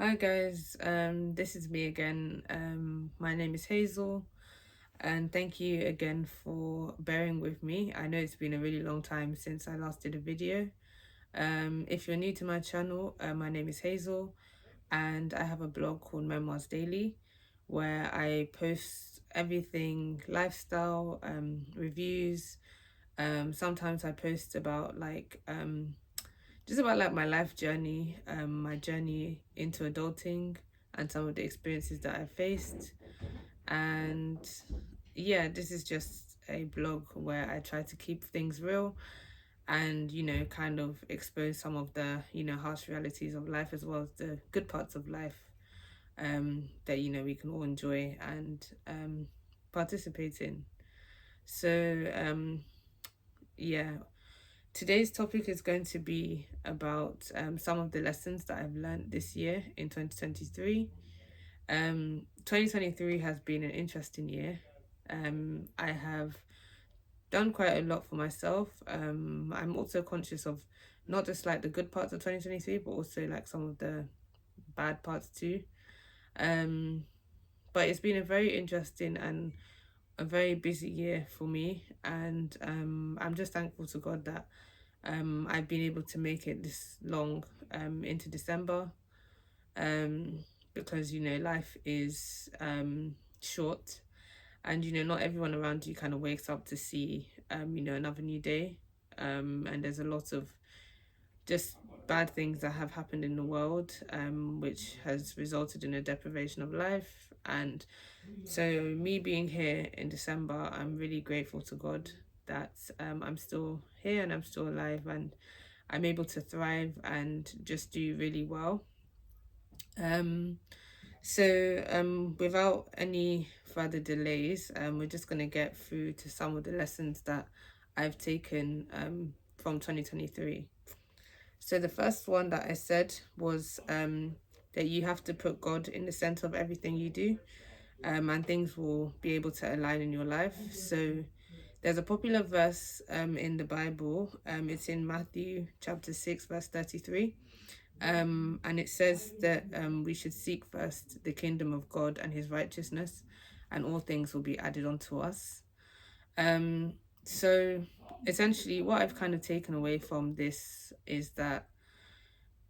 Hi guys, this is me again. My name is Hazel, and thank you again for bearing with me. I know it's been a really long time since I last did a video. If you're new to my channel, my name is Hazel, and I have a blog called Memoirs Daily, where I post everything lifestyle, reviews. Sometimes I post about just about like my life journey, my journey into adulting, and some of the experiences that I faced. And yeah, this is just a blog where I try to keep things real and, kind of expose some of the, harsh realities of life as well as the good parts of life that, we can all enjoy and participate in. So, yeah, today's topic is going to be about some of the lessons that I've learned this year in 2023. 2023 has been an interesting year. I have done quite a lot for myself. I'm also conscious of not just like the good parts of 2023, but also like some of the bad parts too. Um, but it's been a very interesting and a very busy year for me, and I'm just thankful to God that I've been able to make it this long into December, um, because life is short, and not everyone around you kind of wakes up to see another new day, and there's a lot of just bad things that have happened in the world, which has resulted in a deprivation of life. And so, me being here in December, I'm really grateful to God that I'm still here and I'm still alive and I'm able to thrive and just do really well. Um, without any further delays, we're just going to get through to some of the lessons that I've taken from 2023. So, the first one that I said was that you have to put God in the center of everything you do, and things will be able to align in your life. So, there's a popular verse in the Bible. It's in Matthew chapter 6, verse 33. And it says that we should seek first the kingdom of God and his righteousness, and all things will be added onto us. Um, so essentially, what I've kind of taken away from this is that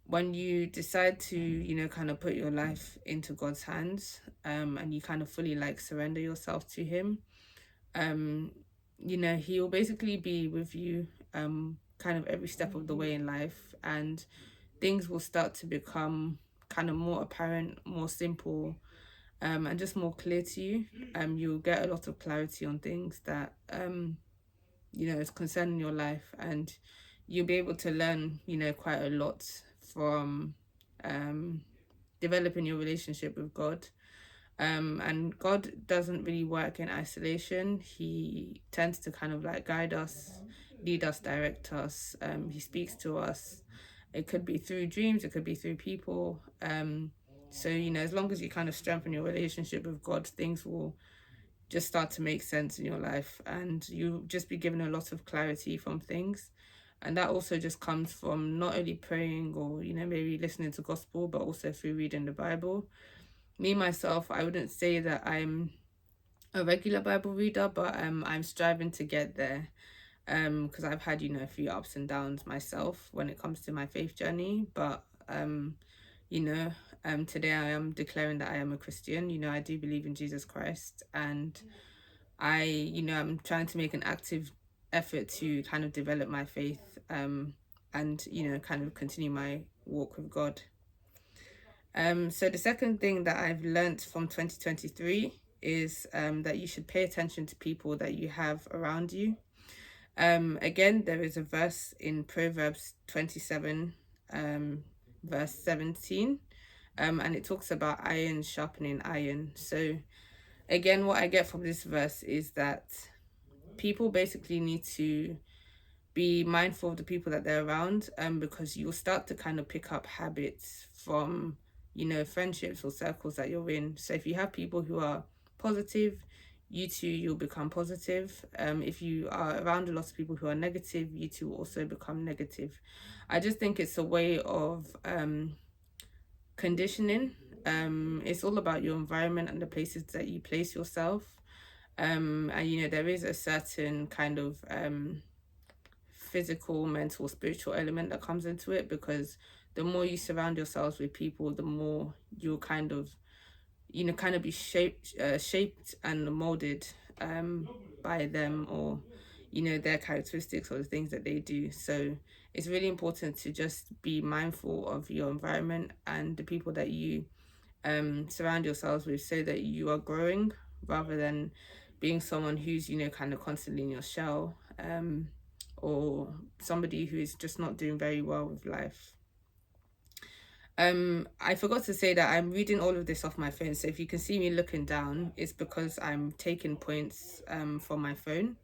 when you decide to, kind of put your life into God's hands, and you kind of fully like surrender yourself to him, um, he will basically be with you kind of every step of the way in life, and things will start to become kind of more apparent, more simple, and just more clear to you. You'll get a lot of clarity on things that is concerning your life, and you'll be able to learn, quite a lot from um, developing your relationship with God. And God doesn't really work in isolation. He tends to kind of like guide us, lead us, direct us. He speaks to us. It could be through dreams, it could be through people. So, as long as you kind of strengthen your relationship with God, things will just start to make sense in your life, and you'll just be given a lot of clarity from things. And that also just comes from not only praying or, maybe listening to gospel, but also through reading the Bible. Me myself, I wouldn't say that I'm a regular Bible reader, but I'm striving to get there, because I've had a few ups and downs myself when it comes to my faith journey. But you know today I am declaring that I am a Christian. I do believe in Jesus Christ, and I'm trying to make an active effort to kind of develop my faith, and kind of continue my walk with God. So the second thing that I've learnt from 2023 is that you should pay attention to people that you have around you. Again, there is a verse in Proverbs 27, verse 17, and it talks about iron sharpening iron. So again, what I get from this verse is that people basically need to be mindful of the people that they're around, because you'll start to kind of pick up habits from friendships or circles that you're in. So if you have people who are positive, you too, you'll become positive. If you are around a lot of people who are negative, you too will also become negative. I just think it's a way of conditioning. It's all about your environment and the places that you place yourself. And you know, there is a certain kind of physical, mental, spiritual element that comes into it, because the more you surround yourselves with people, the more you'll kind of, you know, kind of be shaped and molded by them, or you know, their characteristics or the things that they do. So it's really important to just be mindful of your environment and the people that you surround yourselves with, so that you are growing rather than being someone who's, you know, kind of constantly in your shell, or somebody who is just not doing very well with life. I forgot to say that I'm reading all of this off my phone, so if you can see me looking down, it's because I'm taking points from my phone.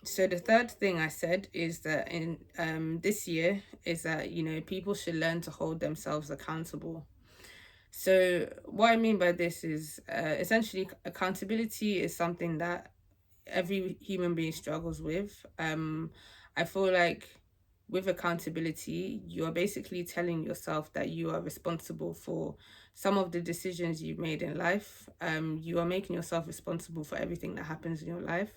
So the third thing I said is that in this year is that, you know, people should learn to hold themselves accountable. So what I mean by this is essentially accountability is something that every human being struggles with. I feel like with accountability, you are basically telling yourself that you are responsible for some of the decisions you've made in life. You are making yourself responsible for everything that happens in your life.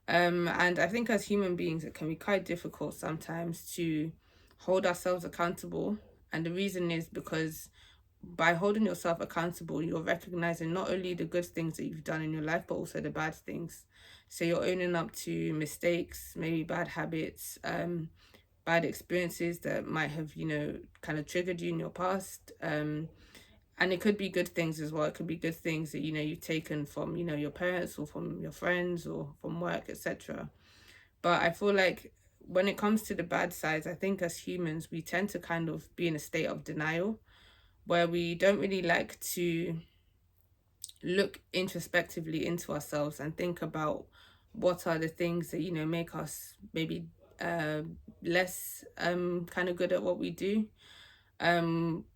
And I think as human beings, it can be quite difficult sometimes to hold ourselves accountable. And the reason is because by holding yourself accountable, you're recognizing not only the good things that you've done in your life, but also the bad things. So you're owning up to mistakes, maybe bad habits, bad experiences that might have, you know, kind of triggered you in your past. And it could be good things as well. It could be good things that, you know, you've taken from, you know, your parents or from your friends or from work, etc. But I feel like when it comes to the bad sides, I think as humans, we tend to kind of be in a state of denial, where we don't really like to look introspectively into ourselves and think about what are the things that, you know, make us maybe uh, less kind of good at what we do.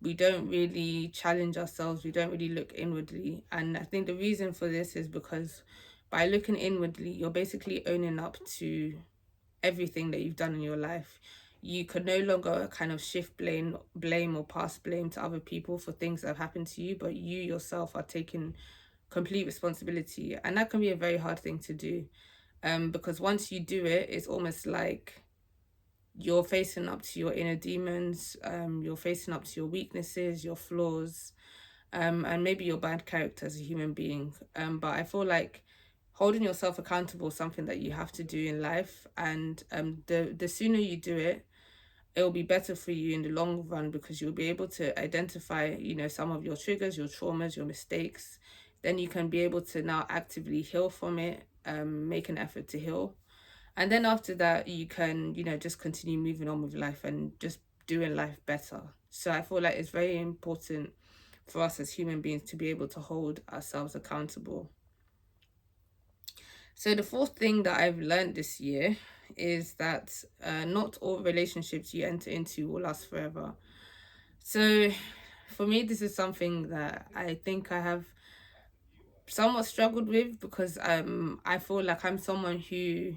We don't really challenge ourselves, we don't really look inwardly. And I think the reason for this is because by looking inwardly, you're basically owning up to everything that you've done in your life. You could no longer kind of shift blame or pass blame to other people for things that have happened to you, but you yourself are taking complete responsibility. And that can be a very hard thing to do. Because once you do it, it's almost like you're facing up to your inner demons, you're facing up to your weaknesses, your flaws, and maybe your bad character as a human being. But I feel like holding yourself accountable is something that you have to do in life, and the sooner you do it, it will be better for you in the long run, because you'll be able to identify, you know, some of your triggers, your traumas, your mistakes. Then you can be able to now actively heal from it, make an effort to heal. And then after that, you can, you know, just continue moving on with life and just doing life better. So I feel like it's very important for us as human beings to be able to hold ourselves accountable. So the fourth thing that I've learned this year is that not all relationships you enter into will last forever. So for me, this is something that I think I have somewhat struggled with, because I feel like I'm someone who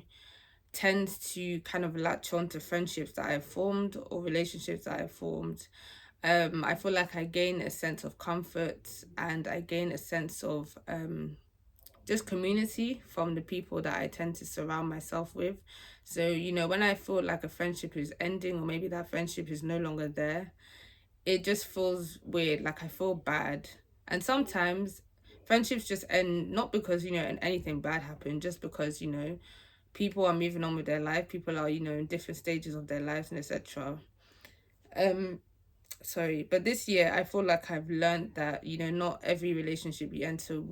tends to kind of latch on to friendships that I've formed or relationships that I've formed. I feel like I gain a sense of comfort, and I gain a sense of just community from the people that I tend to surround myself with. So, you know, when I feel like a friendship is ending, or maybe that friendship is no longer there, it just feels weird. Like I feel bad. And sometimes friendships just end not because, you know, anything bad happened, just because, you know, people are moving on with their life. People are, you know, in different stages of their lives and etc. Um, sorry, but this year I feel like I've learned that, you know, not every relationship you enter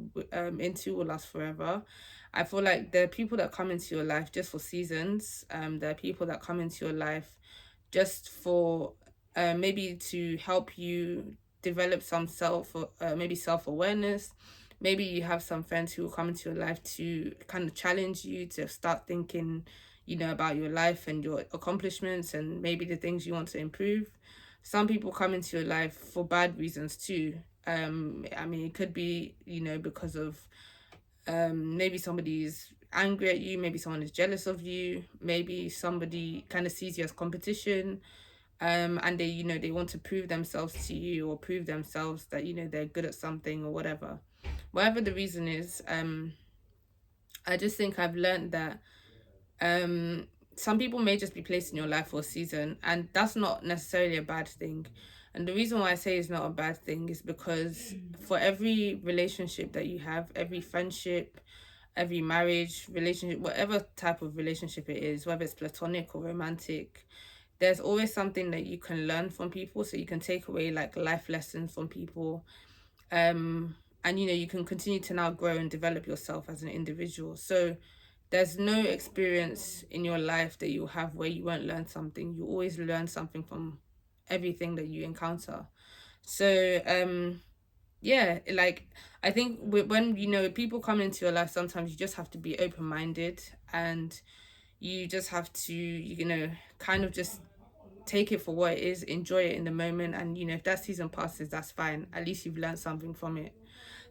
into will last forever. I feel like there are people that come into your life just for seasons. There are people that come into your life just for maybe to help you develop some maybe self-awareness. Maybe you have some friends who will come into your life to kind of challenge you to start thinking, you know, about your life and your accomplishments and maybe the things you want to improve. Some people come into your life for bad reasons too. I mean, it could be, you know, because of maybe somebody's angry at you, maybe someone is jealous of you, maybe somebody kind of sees you as competition. and they, they want to prove themselves to you, or prove themselves that, they're good at something or whatever the reason is. I just think I've learned that um some people may just be placed in your life for a season, and that's not necessarily a bad thing. And the reason why I say it's not a bad thing is because for every relationship that you have, every friendship, every marriage relationship, whatever type of relationship it is, whether it's platonic or romantic, there's always something that you can learn from people. So you can take away like life lessons from people. And you can continue to now grow and develop yourself as an individual. So there's no experience in your life that you have where you won't learn something. You always learn something from everything that you encounter. So yeah, like I think when people come into your life, sometimes you just have to be open-minded, and you just have to kind of just take it for what it is, enjoy it in the moment, and if that season passes, that's fine. At least you've learned something from it.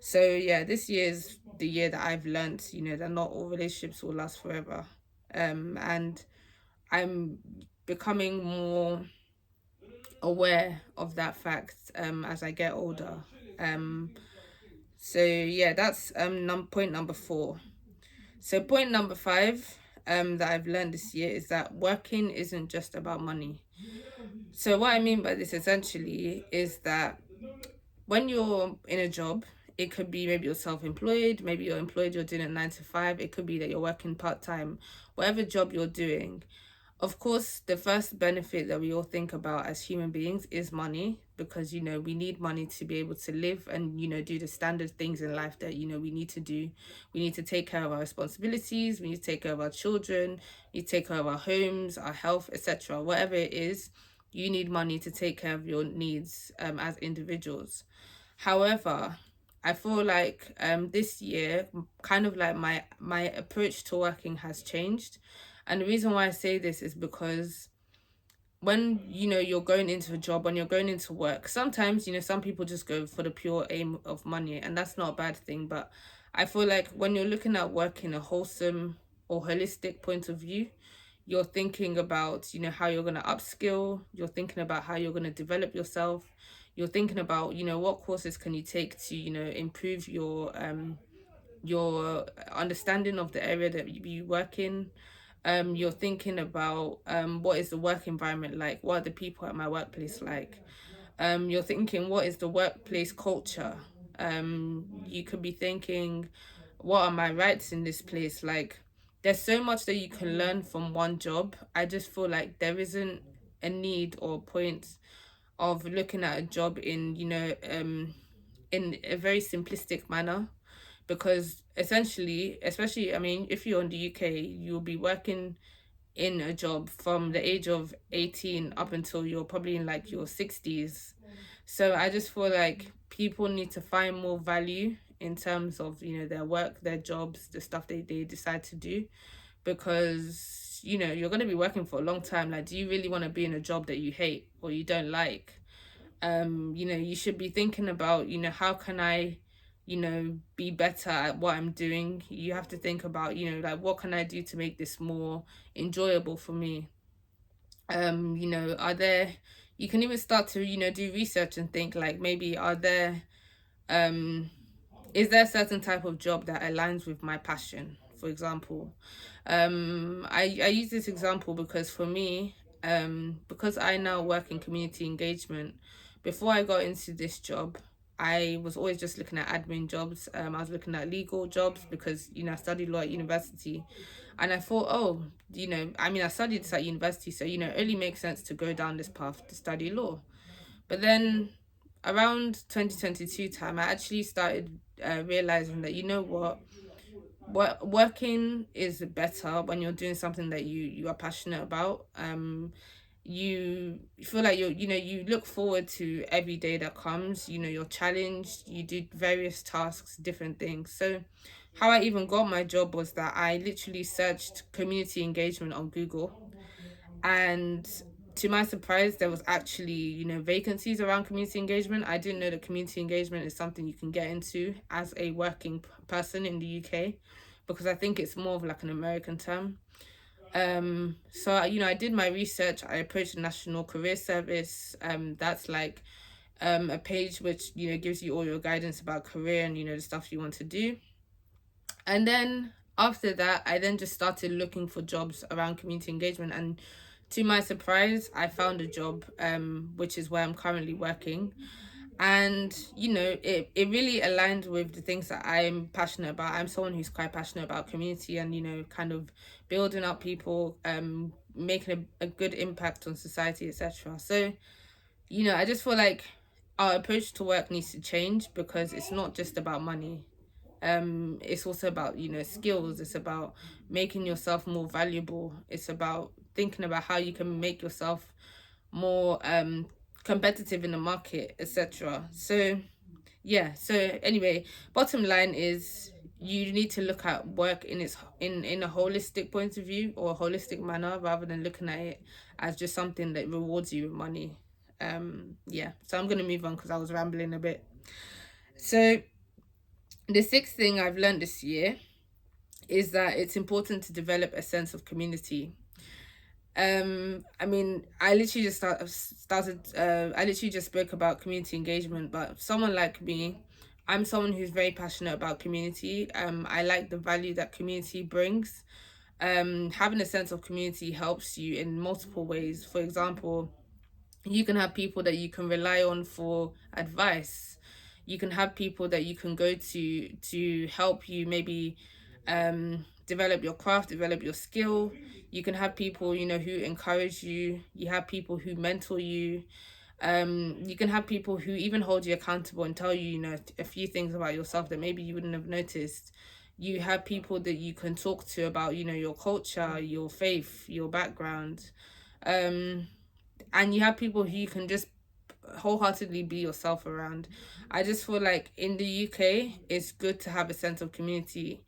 So yeah, this year is the year that I've learned, that not all relationships will last forever. And I'm becoming more aware of that fact as I get older. Um so yeah, that's point number 4. So point number 5 that I've learned this year is that working isn't just about money. So what I mean by this essentially is that when you're in a job, it could be maybe you're self-employed, maybe you're employed, you're doing a 9 to 5, it could be that you're working part-time, whatever job you're doing. Of course, the first benefit that we all think about as human beings is money, because we need money to be able to live and do the standard things in life that we need to do. We need to take care of our responsibilities, we need to take care of our children, we need to take care of our homes, our health, etc. Whatever it is, you need money to take care of your needs as individuals. However, I feel like this year, kind of like my approach to working has changed. And the reason why I say this is because when you're going into a job, when you're going into work, sometimes some people just go for the pure aim of money, and that's not a bad thing. But I feel like when you're looking at work in a wholesome or holistic point of view, you're thinking about how you're going to upskill, you're thinking about how you're going to develop yourself, you're thinking about what courses can you take to improve your understanding of the area that you work in. You're thinking about what is the work environment like, what are the people at my workplace like. You're thinking, what is the workplace culture. You could be thinking, what are my rights in this place. Like, there's so much that you can learn from one job. I just feel like there isn't a need or point of looking at a job in in a very simplistic manner, because essentially, especially, I mean, if you're in the UK, you'll be working in a job from the age of 18 up until you're probably in like your 60s. So I just feel like people need to find more value in terms of their work, their jobs, the stuff they decide to do, because you're going to be working for a long time. Like, do you really want to be in a job that you hate or you don't like? You should be thinking about how can I be better at what I'm doing. You have to think about like, what can I do to make this more enjoyable for me. Are there, you can even start to do research and think like, maybe are there is there a certain type of job that aligns with my passion, for example. I use this example because for me, because I now work in community engagement, before I got into this job, I was always just looking at admin jobs. I was looking at legal jobs because I studied law at university, and I thought, oh, I mean, I studied this at university, so it only makes sense to go down this path to study law. But then around 2022 time, I actually started realizing that what working is better when you're doing something that you are passionate about. You feel like you look forward to every day that comes. You're challenged, you do various tasks, different things. So how I even got my job was that I literally searched community engagement on Google, and to my surprise, there was actually vacancies around community engagement. I didn't know that community engagement is something you can get into as a working person in the UK, because I think it's more of like an American term. So I did my research. I approached the National Career Service. That's like a page which gives you all your guidance about career and the stuff you want to do. And then after that, I then just started looking for jobs around community engagement, and to my surprise, I found a job, which is where I'm currently working. And it really aligned with the things that I'm passionate about. I'm someone who's quite passionate about community and kind of building up people, making a good impact on society, etc. So I just feel like our approach to work needs to change, because it's not just about money. It's also about skills. It's about making yourself more valuable. It's about thinking about how you can make yourself more competitive in the market, etc. So yeah, so anyway, bottom line is you need to look at work in a holistic point of view, or a holistic manner, rather than looking at it as just something that rewards you with money. Yeah, so I'm gonna move on because I was rambling a bit. So the sixth thing I've learned this year is that it's important to develop a sense of community. I mean, I literally just started I literally just spoke about community engagement, but someone like me, I'm someone who's very passionate about community. I like the value that community brings. Having a sense of community helps you in multiple ways. For example, you can have people that you can rely on for advice. You can have people that you can go to help you, maybe develop your craft, develop your skill. You can have people who encourage you. You have people who mentor you. You can have people who even hold you accountable and tell you a few things about yourself that maybe you wouldn't have noticed. You have people that you can talk to about your culture, your faith, your background. And you have people who you can just wholeheartedly be yourself around. I just feel like in the UK it's good to have a sense of community,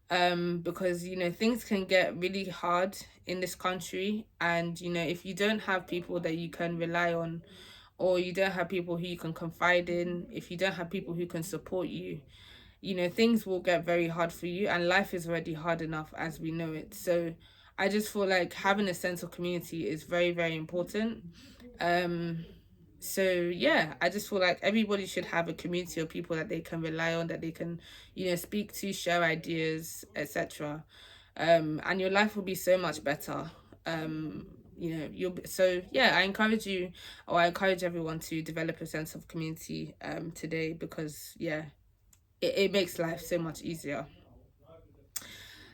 because things can get really hard in this country, and if you don't have people that you can rely on, or you don't have people who you can confide in, if you don't have people who can support you, things will get very hard for you, and life is already hard enough as we know it. So I just feel like having a sense of community is very, very important. um so yeah, I just feel like everybody should have a community of people that they can rely on, that they can speak to, share ideas, etc. And your life will be so much better. You'll so yeah, I encourage everyone to develop a sense of community today, because yeah, it makes life so much easier.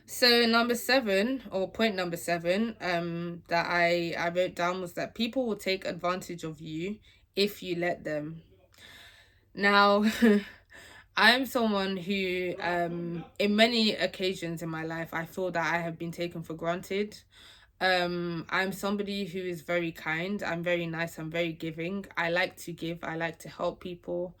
So number seven, or point number seven, that I wrote down, was that people will take advantage of you if you let them. Now, I'm someone who, in many occasions in my life, I feel that I have been taken for granted. I'm somebody who is very kind. I'm very nice. I'm very giving. I like to give. I like to help people.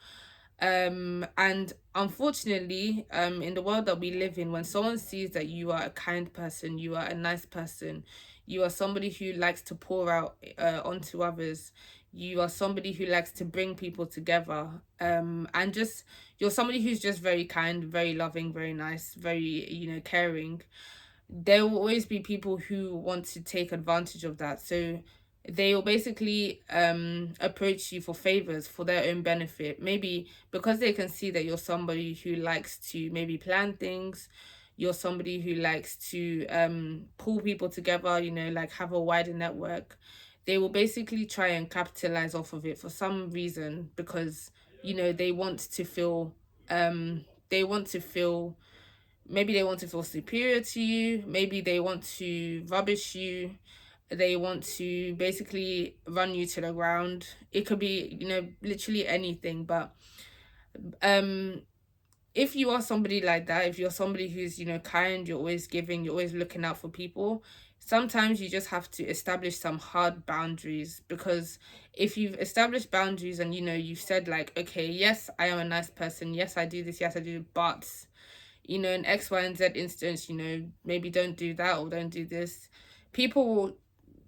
And unfortunately, in the world that we live in, when someone sees that you are a kind person, you are a nice person, you are somebody who likes to pour out onto others, you are somebody who likes to bring people together, and just you're somebody who's just very kind, very loving, very nice, very caring, there will always be people who want to take advantage of that. So they will basically approach you for favors for their own benefit, maybe because they can see that you're somebody who likes to maybe plan things, you're somebody who likes to pull people together, like have a wider network. They will basically try and capitalize off of it for some reason, because they want to feel they want to feel maybe they want to feel superior to you, maybe they want to rubbish you, they want to basically run you to the ground. It could be literally anything. But um if you are somebody like that, if you're somebody who's kind, you're always giving, you're always looking out for people, sometimes you just have to establish some hard boundaries. Because if you've established boundaries and you've said like, okay, yes, I am a nice person, yes, I do this, yes, I do, but in X, Y, and Z instance, maybe don't do that or don't do this. People will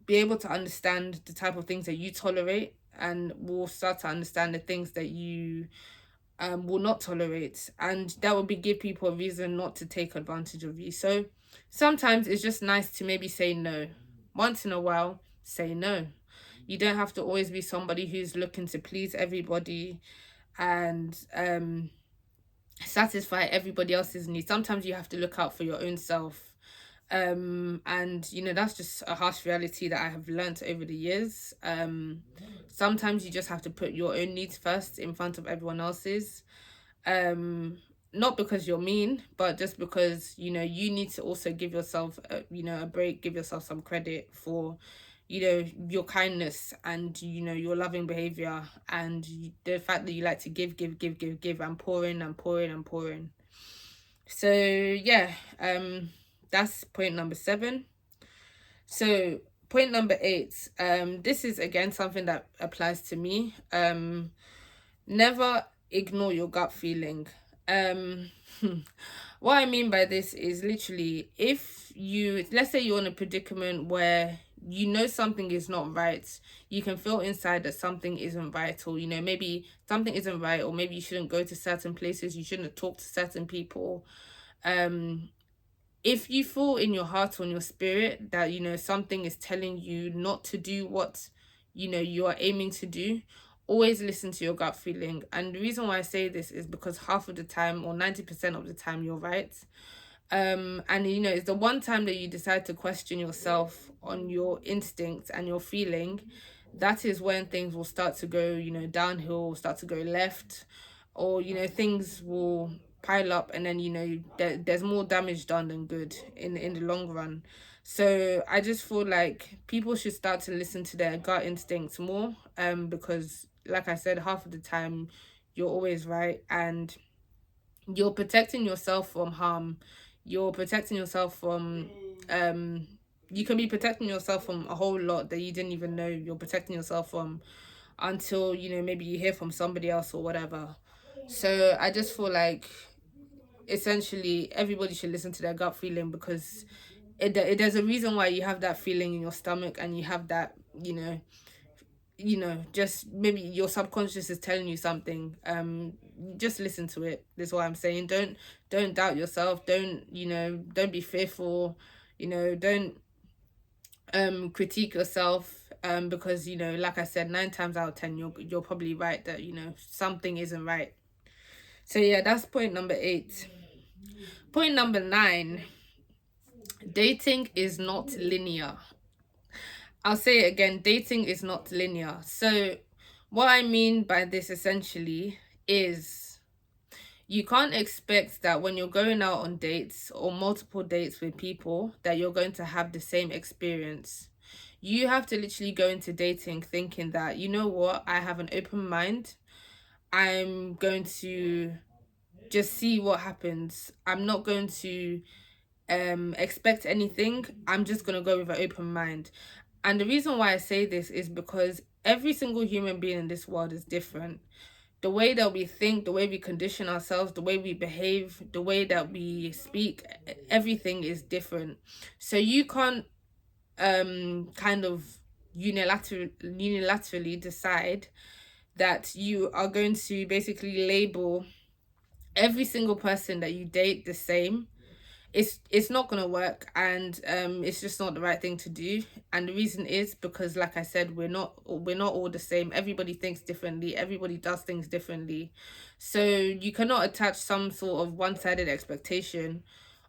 be able to understand the type of things that you tolerate, and will start to understand the things that you will not tolerate, and that will give people a reason not to take advantage of you. So Sometimes it's just nice to maybe say no. Once in a while, say no. You don't have to always be somebody who's looking to please everybody and satisfy everybody else's needs. Sometimes you have to look out for your own self. And that's just a harsh reality that I have learned over the years. Sometimes you just have to put your own needs first in front of everyone else's. Not because you're mean, but just because you need to also give yourself a break, give yourself some credit for your kindness and your loving behavior, and the fact that you like to give and pour in and pour in and pour in. So yeah, that's point number 7. So point number 8, this is again something that applies to me. Never ignore your gut feeling. um what I mean by this is literally, if let's say you're in a predicament where something is not right, you can feel inside that something isn't right, or maybe something isn't right, or maybe you shouldn't go to certain places, you shouldn't talk to certain people. If you feel in your heart or in your spirit that something is telling you not to do what you are aiming to do, always listen to your gut feeling. And the reason why I say this is because half of the time, or 90% of the time, you're right. And it's the one time that you decide to question yourself on your instinct and your feeling, that is when things will start to go downhill, start to go left, or things will pile up, and then there's more damage done than good in the long run. So I just feel like people should start to listen to their gut instincts more, because like I said, half of the time you're always right, and you're protecting yourself from harm. You're protecting yourself from you can be protecting yourself from a whole lot that you didn't even know you're protecting yourself from, until maybe you hear from somebody else or whatever. So I just feel like essentially everybody should listen to their gut feeling, because there's a reason why you have that feeling in your stomach, and you have that just maybe your subconscious is telling you something. Just listen to it, is what I'm saying. Don't doubt yourself. Don't be fearful. Don't critique yourself, because like I said, 9 times out of 10 you're probably right that something isn't right. So yeah, that's point number 8. Point number 9, dating is not linear. I'll say it again, dating is not linear. So what I mean by this essentially is, you can't expect that when you're going out on dates or multiple dates with people that you're going to have the same experience. You have to literally go into dating thinking that, you know what, I have an open mind. I'm going to just see what happens. I'm not going to expect anything. I'm just going to go with an open mind. And the reason why I say this is because every single human being in this world is different. The way that we think, the way we condition ourselves, the way we behave, the way that we speak, everything is different. So you can't kind of unilaterally decide that you are going to basically label every single person that you date the same. It's not gonna work, and it's just not the right thing to do. And the reason is because, like I said, we're not all the same. Everybody thinks differently, everybody does things differently. So you cannot attach some sort of one-sided expectation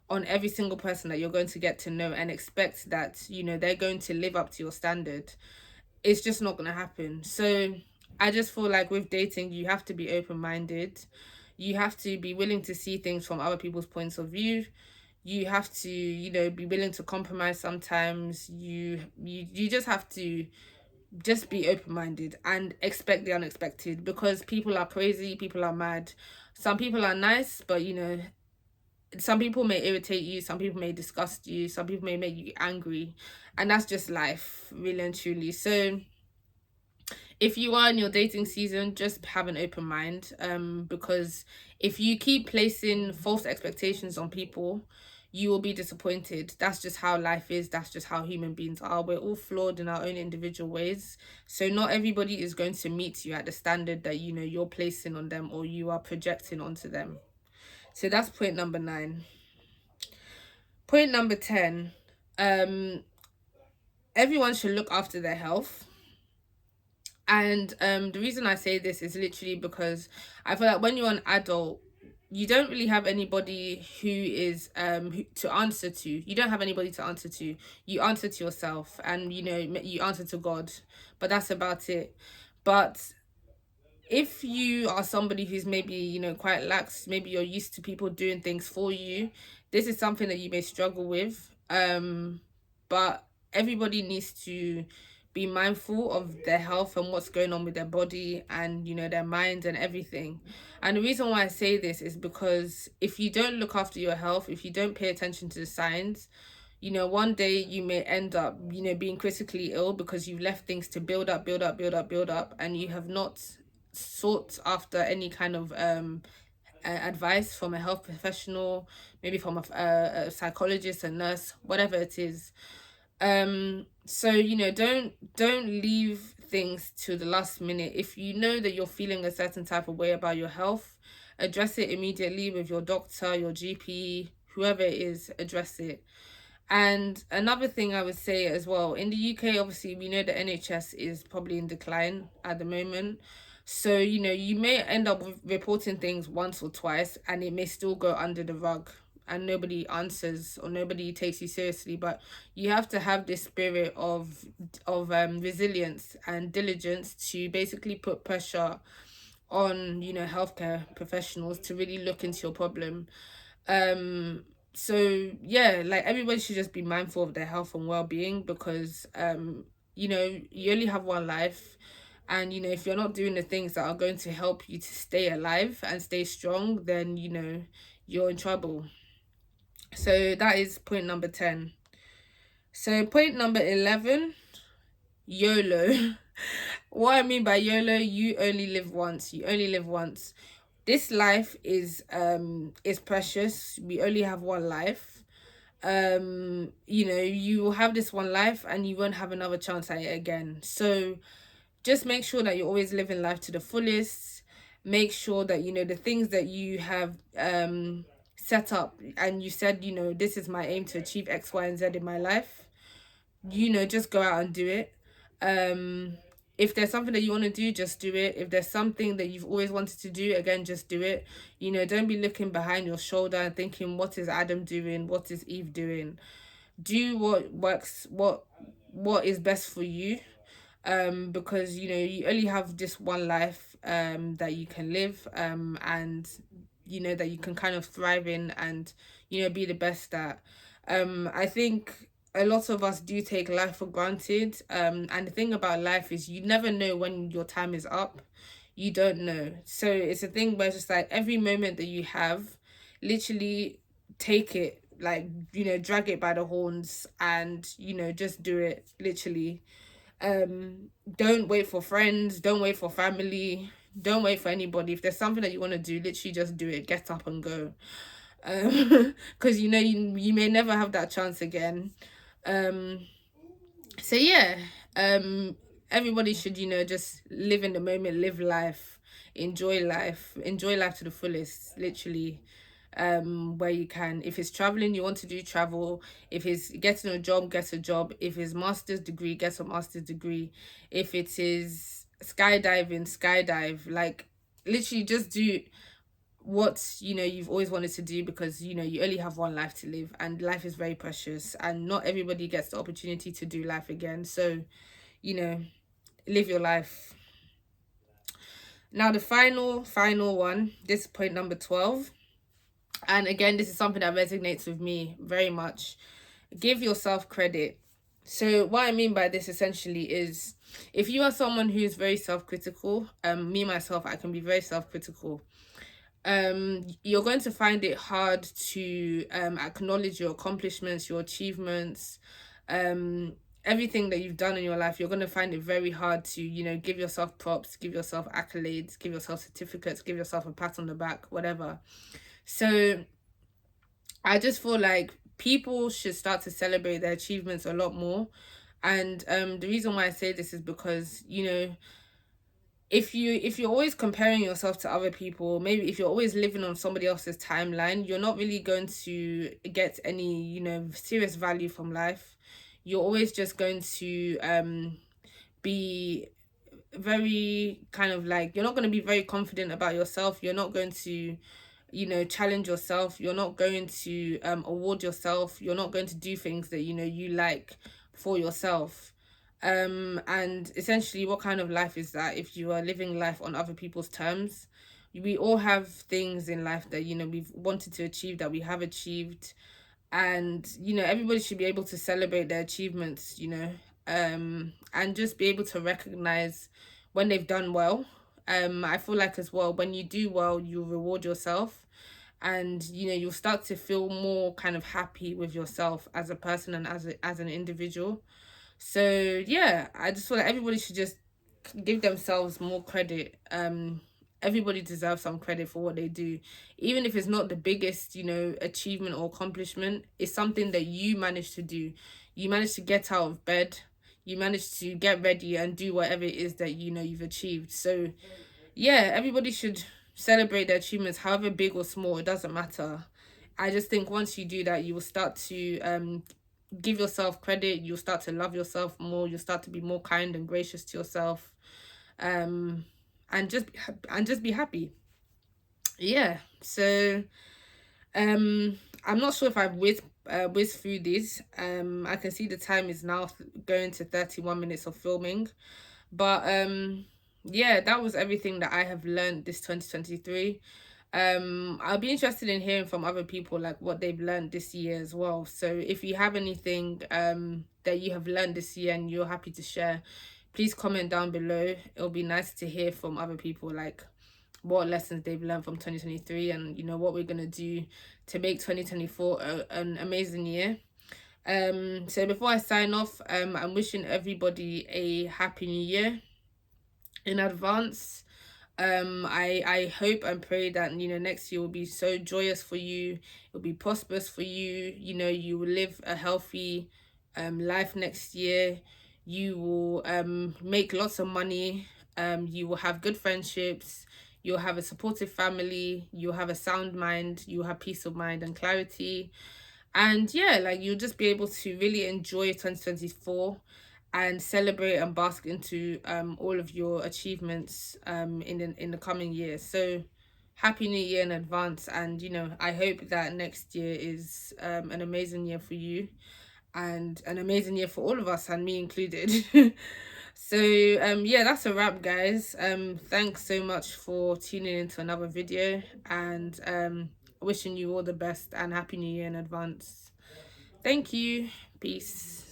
on every single person that you're going to get to know and expect that they're going to live up to your standard. It's just not going to happen. So I just feel like with dating, you have to be open-minded. You have to be willing to see things from other people's points of view. You have to be willing to compromise sometimes. You just have to just be open-minded and expect the unexpected, because people are crazy, people are mad. Some people are nice, but some people may irritate you, some people may disgust you, some people may make you angry, and that's just life, really and truly. So if you are in your dating season, just have an open mind, because if you keep placing false expectations on people, you will be disappointed. That's just how life is. That's just how human beings are. We're all flawed in our own individual ways. So not everybody is going to meet you at the standard that you're placing on them, or you are projecting onto them. So that's point number 9. Point number 10, everyone should look after their health. And the reason I say this is literally because I feel like when you're an adult, you don't really have anybody who is to answer to. You don't have anybody to answer to. You answer to yourself, and you answer to God, but that's about it. But if you are somebody who's maybe quite lax, maybe you're used to people doing things for you, this is something that you may struggle with. But everybody needs to be mindful of their health and what's going on with their body and their minds and everything. And the reason why I say this is because if you don't look after your health, if you don't pay attention to the signs, one day you may end up being critically ill because you've left things to build up, build up, build up, build up, and you have not sought after any kind of advice from a health professional, maybe from a psychologist, a nurse, whatever it is. So don't leave things to the last minute. If you know that you're feeling a certain type of way about your health, address it immediately with your doctor, your GP, whoever it is. Address it. And another thing I would say as well, in the UK, obviously, we know the NHS is probably in decline at the moment. So, you may end up reporting things once or twice and it may still go under the rug and nobody answers or nobody takes you seriously. But you have to have this spirit of resilience and diligence to basically put pressure on, healthcare professionals to really look into your problem. So yeah, like everybody should just be mindful of their health and well-being because you only have one life, and if you're not doing the things that are going to help you to stay alive and stay strong, then you're in trouble. So that is point number 10. So point number 11, YOLO. What I mean by YOLO, you only live once. You only live once. This life is precious. We only have one life. You will have this one life and you won't have another chance at it again. So just make sure that you're always living life to the fullest. Make sure that the things that you have set up and you said, this is my aim to achieve X, Y, and Z in my life. Just go out and do it. If there's something that you want to do, just do it. If there's something that you've always wanted to do, again, just do it. Don't be looking behind your shoulder and thinking, what is Adam doing? What is Eve doing? Do what works, what is best for you. Because you only have this one life that you can live, and that you can kind of thrive in and be the best at. I think a lot of us do take life for granted. And the thing about life is you never know when your time is up. You don't know. So it's a thing where it's just like every moment that you have, literally take it, like, drag it by the horns and, just do it, literally. Don't wait for friends, don't wait for family, don't wait for anybody. If there's something that you want to do, literally just do it. Get up and go. Because you may never have that chance again. So yeah, everybody should just live in the moment, live life, enjoy life to the fullest, literally. Where you can. If it's traveling, you want to do travel. If it's getting a job, get a job. If it's master's degree, get a master's degree. If it is skydiving, skydive. Like, literally just do what you've always wanted to do, because you only have one life to live and life is very precious and not everybody gets the opportunity to do life again. So live your life. Now the final one, this is point number 12, and again, this is something that resonates with me very much. Give yourself credit. So what I mean by this essentially is, if you are someone who is very self-critical, me myself, I can be very self-critical, you're going to find it hard to acknowledge your accomplishments, your achievements, everything that you've done in your life. You're going to find it very hard to give yourself props, give yourself accolades, give yourself certificates, give yourself a pat on the back, whatever. So I just feel like people should start to celebrate their achievements a lot more. And the reason why I say this is because if you're always comparing yourself to other people, maybe if you're always living on somebody else's timeline, you're not really going to get any, you know, serious value from life. You're always just going to be very kind of like, you're not going to be very confident about yourself. You're not going to, you know, challenge yourself. You're not going to award yourself. You're not going to do things that, you know, you like for yourself. And essentially, what kind of life is that if you are living life on other people's terms? We all have things in life that, you know, we've wanted to achieve, that we have achieved, and you know, everybody should be able to celebrate their achievements, you know, and just be able to recognize when they've done well. I feel like as well, when you do well, you reward yourself, and you know, you'll start to feel more kind of happy with yourself as a person and as an individual. So yeah, I just feel like everybody should just give themselves more credit. Everybody deserves some credit for what they do, even if it's not the biggest, you know, achievement or accomplishment. It's something that you managed to do. You managed to get out of bed, you managed to get ready and do whatever it is that, you know, you've achieved. So yeah, everybody should celebrate their achievements, however big or small, it doesn't matter. I just think once you do that, you will start to give yourself credit. You'll start to love yourself more. You'll start to be more kind and gracious to yourself, um and just be happy. Yeah. So I'm not sure if I've whizzed through these. I can see the time is now going to 31 minutes of filming, but yeah, that was everything that I have learned this 2023. I'll be interested in hearing from other people, like what they've learned this year as well. So if you have anything that you have learned this year and you're happy to share, please comment down below. It'll be nice to hear from other people, like what lessons they've learned from 2023, and you know, what we're gonna do to make 2024 an amazing year. So before I sign off, I'm wishing everybody a happy new year in advance. I hope and pray that, you know, next year will be so joyous for you. It'll be prosperous for you. You know, you will live a healthy life next year. You will make lots of money. You will have good friendships. You'll have a supportive family. You'll have a sound mind. You'll have peace of mind and clarity. And yeah, like you'll just be able to really enjoy 2024 and celebrate and bask into all of your achievements in the coming year. So happy new year in advance, and you know, I hope that next year is an amazing year for you and an amazing year for all of us, and me included. So yeah, that's a wrap, guys. Thanks so much for tuning into another video, and wishing you all the best and happy new year in advance. Thank you. Peace.